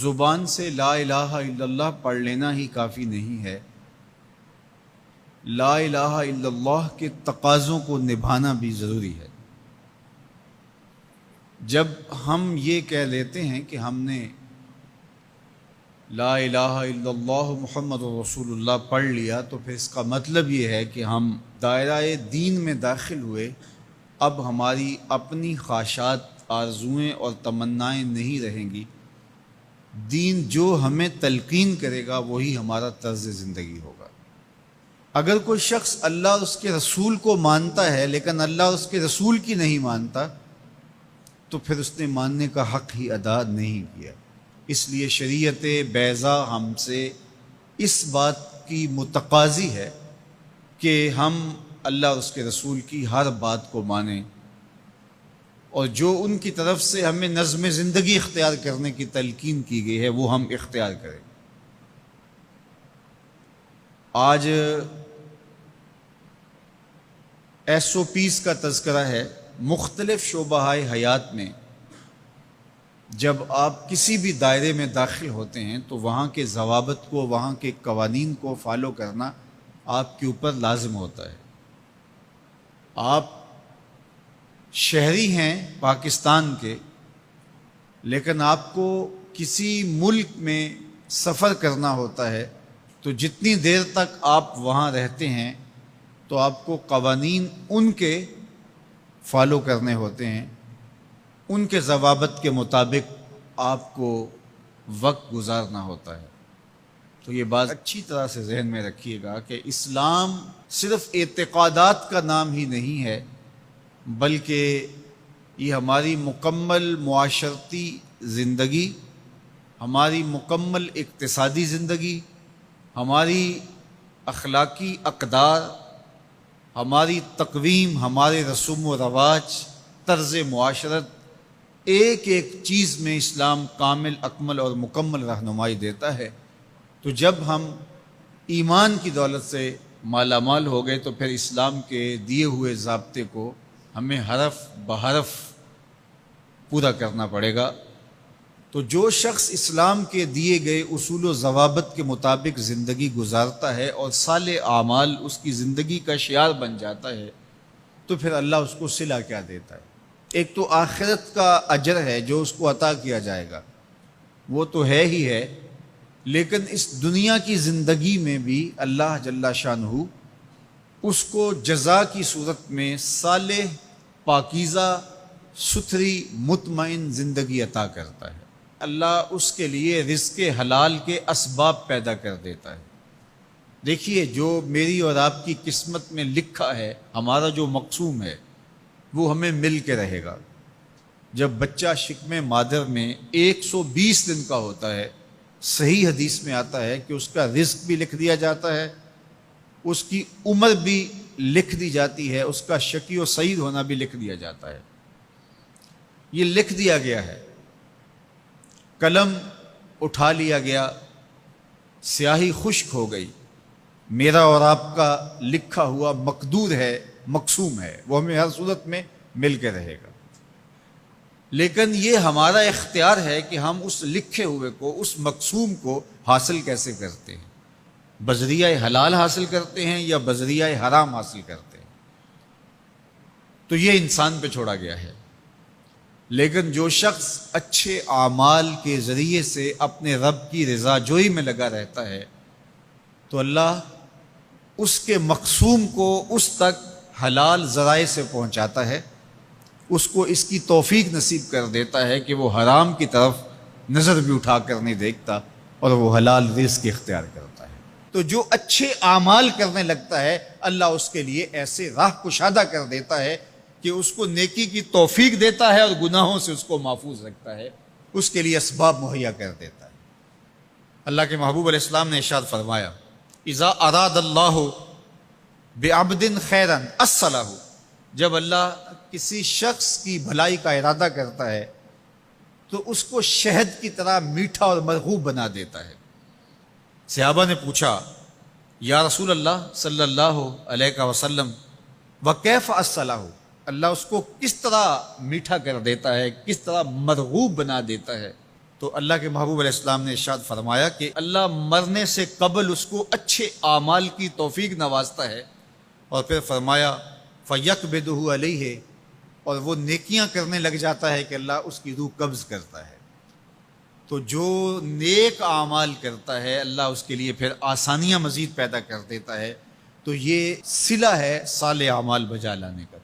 زبان سے لا الہ الا اللہ پڑھ لینا ہی کافی نہیں ہے، لا الہ الا اللہ کے تقاضوں کو نبھانا بھی ضروری ہے۔ جب ہم یہ کہہ لیتے ہیں کہ ہم نے لا الہ الا اللہ محمد رسول اللہ پڑھ لیا، تو پھر اس کا مطلب یہ ہے کہ ہم دائرہ دین میں داخل ہوئے، اب ہماری اپنی خواہشات، آرزوئیں اور تمنائیں نہیں رہیں گی، دین جو ہمیں تلقین کرے گا وہی ہمارا طرز زندگی ہوگا۔ اگر کوئی شخص اللہ اور اس کے رسول کو مانتا ہے لیکن اللہ اور اس کے رسول کی نہیں مانتا، تو پھر اس نے ماننے کا حق ہی ادا نہیں کیا۔ اس لیے شریعت بیضا ہم سے اس بات کی متقاضی ہے کہ ہم اللہ اور اس کے رسول کی ہر بات کو مانیں، اور جو ان کی طرف سے ہمیں نظم زندگی اختیار کرنے کی تلقین کی گئی ہے وہ ہم اختیار کریں۔ آج SOPs کا تذکرہ ہے۔ مختلف شعبہ حیات میں جب آپ کسی بھی دائرے میں داخل ہوتے ہیں تو وہاں کے ضوابط کو، وہاں کے قوانین کو فالو کرنا آپ کے اوپر لازم ہوتا ہے۔ آپ شہری ہیں پاکستان کے، لیکن آپ کو کسی ملک میں سفر کرنا ہوتا ہے، تو جتنی دیر تک آپ وہاں رہتے ہیں تو آپ کو قوانین ان کے فالو کرنے ہوتے ہیں، ان کے ضوابط کے مطابق آپ کو وقت گزارنا ہوتا ہے۔ تو یہ بات اچھی طرح سے ذہن میں رکھیے گا کہ اسلام صرف اعتقادات کا نام ہی نہیں ہے، بلکہ یہ ہماری مکمل معاشرتی زندگی، ہماری مکمل اقتصادی زندگی، ہماری اخلاقی اقدار، ہماری تقویم، ہمارے رسوم و رواج، طرز معاشرت، ایک ایک چیز میں اسلام کامل، اکمل اور مکمل رہنمائی دیتا ہے۔ تو جب ہم ایمان کی دولت سے مالا مال ہو گئے تو پھر اسلام کے دیے ہوئے ضابطے کو ہمیں حرف بحرف پورا کرنا پڑے گا۔ تو جو شخص اسلام کے دیے گئے اصول و ضوابط کے مطابق زندگی گزارتا ہے اور صالح اعمال اس کی زندگی کا شعار بن جاتا ہے، تو پھر اللہ اس کو صلہ کیا دیتا ہے؟ ایک تو آخرت کا اجر ہے جو اس کو عطا کیا جائے گا، وہ تو ہے ہی ہے، لیکن اس دنیا کی زندگی میں بھی اللہ جل شانہ اس کو جزا کی صورت میں صالح، پاکیزہ، ستھری، مطمئن زندگی عطا کرتا ہے۔ اللہ اس کے لیے رزق حلال کے اسباب پیدا کر دیتا ہے۔ دیکھیے، جو میری اور آپ کی قسمت میں لکھا ہے، ہمارا جو مقسوم ہے، وہ ہمیں مل کے رہے گا۔ جب بچہ شکم مادر میں 120 دن کا ہوتا ہے، صحیح حدیث میں آتا ہے کہ اس کا رزق بھی لکھ دیا جاتا ہے، اس کی عمر بھی لکھ دی جاتی ہے، اس کا شقی و سعید ہونا بھی لکھ دیا جاتا ہے۔ یہ لکھ دیا گیا ہے، قلم اٹھا لیا گیا، سیاہی خشک ہو گئی، میرا اور آپ کا لکھا ہوا مقدور ہے، مقسوم ہے، وہ ہمیں ہر صورت میں مل کے رہے گا۔ لیکن یہ ہمارا اختیار ہے کہ ہم اس لکھے ہوئے کو، اس مقسوم کو حاصل کیسے کرتے ہیں، بذریعہ حلال حاصل کرتے ہیں یا بذریعہ حرام حاصل کرتے ہیں، تو یہ انسان پہ چھوڑا گیا ہے۔ لیکن جو شخص اچھے اعمال کے ذریعے سے اپنے رب کی رضا جوئی میں لگا رہتا ہے، تو اللہ اس کے مقسوم کو اس تک حلال ذرائع سے پہنچاتا ہے، اس کو اس کی توفیق نصیب کر دیتا ہے کہ وہ حرام کی طرف نظر بھی اٹھا کر نہیں دیکھتا اور وہ حلال رزق اختیار کرتا ہے۔ تو جو اچھے اعمال کرنے لگتا ہے، اللہ اس کے لیے ایسے راہ کشادہ کر دیتا ہے کہ اس کو نیکی کی توفیق دیتا ہے اور گناہوں سے اس کو محفوظ رکھتا ہے، اس کے لیے اسباب مہیا کر دیتا ہے۔ اللہ کے محبوب علیہ السلام نے ارشاد فرمایا، اذا اراد اللہ بعبد خیرا اصلہ، جب اللہ کسی شخص کی بھلائی کا ارادہ کرتا ہے تو اس کو شہد کی طرح میٹھا اور مرغوب بنا دیتا ہے۔ صحابہ نے پوچھا، یا رسول اللہ صلی اللہ علیہ وسلم، وکیف اصلہ، اللہ اس کو کس طرح میٹھا کر دیتا ہے، کس طرح مرغوب بنا دیتا ہے؟ تو اللہ کے محبوب علیہ السلام نے ارشاد فرمایا کہ اللہ مرنے سے قبل اس کو اچھے اعمال کی توفیق نوازتا ہے، اور پھر فرمایا فَيَقْبِضُهُ عَلَيْهِ، اور وہ نیکیاں کرنے لگ جاتا ہے کہ اللہ اس کی روح قبض کرتا ہے۔ تو جو نیک اعمال کرتا ہے اللہ اس کے لیے پھر آسانیاں مزید پیدا کر دیتا ہے۔ تو یہ صلہ ہے صالح اعمال بجا لانے کا۔